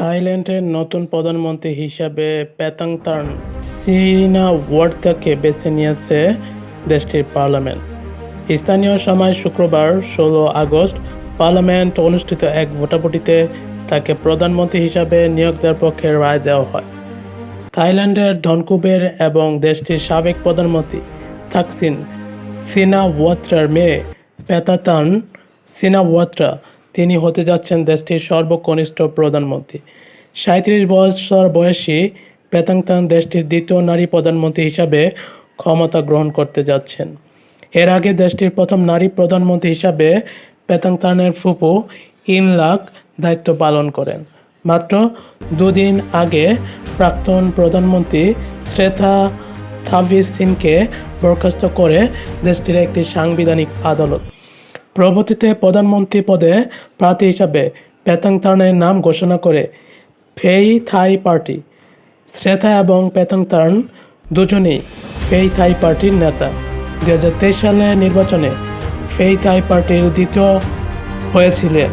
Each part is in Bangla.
থাইল্যান্ডের নতুন প্রধানমন্ত্রী হিসাবে পেতাংতার্ন সিনাওয়াত্রাকে বেছে নিয়েছে দেশটির পার্লামেন্ট। স্থানীয় সময় শুক্রবার ১৬ আগস্ট পার্লামেন্ট অনুষ্ঠিত এক ভোটাভুটিতে তাকে প্রধানমন্ত্রী হিসাবে নিয়োগ দেওয়ার পক্ষে রায় দেওয়া হয়। থাইল্যান্ডের ধনকুবের এবং দেশটির সাবেক প্রধানমন্ত্রী থাকসিন সিনাওয়াত্রার মেয়ে পেতাতার্ন সিনাওয়াত্রা তিনি হতে যাচ্ছেন দেশটির সর্বকনিষ্ঠ প্রধানমন্ত্রী। ৩৭ বছর বয়সী পেতাংতার্ন দেশটির দ্বিতীয় নারী প্রধানমন্ত্রী হিসাবে ক্ষমতা গ্রহণ করতে যাচ্ছেন। এর আগে দেশটির প্রথম নারী প্রধানমন্ত্রী হিসাবে পেতাংতার্নের ফুফু ইনলাক দায়িত্ব পালন করেন। মাত্র দুদিন আগে প্রাক্তন প্রধানমন্ত্রী শ্রেথা থাভিসিনকে বরখাস্ত করে দেশটির একটি সাংবিধানিক আদালত। পরবর্তীতে প্রধানমন্ত্রী পদে প্রার্থী হিসাবে পেতাংতার্নের নাম ঘোষণা করে ফেই থাই পার্টি। শ্রেথা এবং পেতাংতার্ন দুজনেই ফেই থাই পার্টির নেতা। ২০২৩ সালের নির্বাচনে ফেই থাই পার্টির দ্বিতীয় হয়েছিলেন,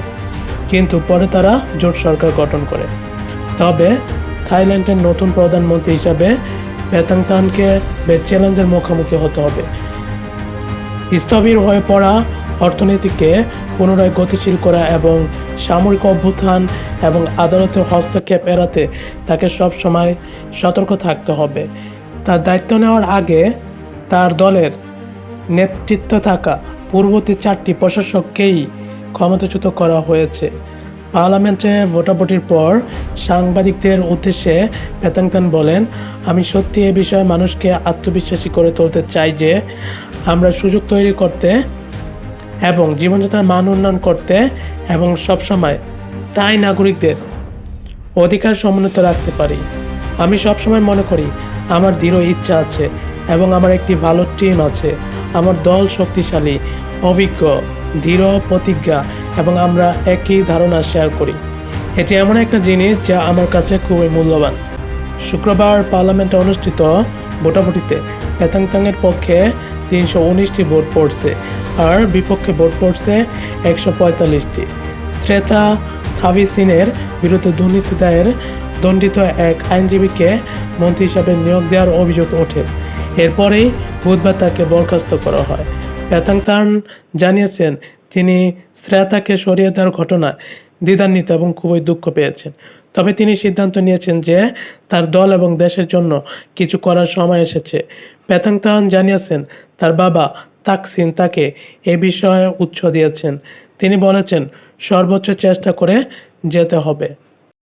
কিন্তু পরে তারা জোট সরকার গঠন করে। তবে থাইল্যান্ডের নতুন প্রধানমন্ত্রী হিসাবে পেতাংতার্নকে বেশ চ্যালেঞ্জের মুখোমুখি হতে হবে। স্থবির হয়ে পড়া অর্থনীতিকে পুনরায় গতিশীল করা এবং সামরিক অভ্যুত্থান এবং আদালতের হস্তক্ষেপ এড়াতে তাকে সবসময় সতর্ক থাকতে হবে। তার দায়িত্ব নেওয়ার আগে তার দলের নেতৃত্ব থাকা পূর্ববর্তী ৪টি প্রশাসককেই ক্ষমতাচ্যুত করা হয়েছে। পার্লামেন্টে ভোটাভুটির পর সাংবাদিকদের উদ্দেশ্যে পেতাংতার্ন বলেন, আমি সত্যি এ বিষয়ে মানুষকে আত্মবিশ্বাসী করে তুলতে চাই যে আমরা সুযোগ তৈরি করতে এবং জীবনযাত্রার মান উন্নয়ন করতে এবং সবসময় তাই নাগরিকদের অধিকার সমুন্নত রাখতে পারি। আমি সবসময় মনে করি আমার দৃঢ় ইচ্ছা আছে এবং আমার একটি ভালো টিম আছে। আমার দল শক্তিশালী, অভিজ্ঞ, দৃঢ় প্রতিজ্ঞা এবং আমরা একই ধারণা শেয়ার করি। এটি এমন একটা জিনিস যা আমার কাছে খুবই মূল্যবান। শুক্রবার পার্লামেন্টে অনুষ্ঠিত ভোটাভুটিতে পেতাংতার্নের পক্ষে ৩১৯টি ভোট পড়ছে আর বিপক্ষে ভোট পড়ছে ১৪৫টি। শ্রেথা থাভিসিনের বিরুদ্ধে দুর্নীতি দায়ের দণ্ডিত এক আইনজীবীকে মন্ত্রী হিসাবে নিয়োগ দেওয়ার অভিযোগ ওঠে। এরপরেই বুধবার তাকে বরখাস্ত করা হয়। পেতাংতার্ন জানিয়েছেন তিনি শ্রেথাকে সরিয়ে দেওয়ার ঘটনায় দ্বিধান্বিত এবং খুবই দুঃখ পেয়েছেন। তবে তিনি সিদ্ধান্ত নিয়েছেন যে তার দল এবং দেশের জন্য কিছু করার সময় এসেছে। পেতাংতার্ন জানিয়েছেন তার বাবা তাকসিন তাকে এ বিষয়ে উৎসাহ দিয়েছেন। তিনি বলেছেন সর্বোচ্চ চেষ্টা করে যেতে হবে।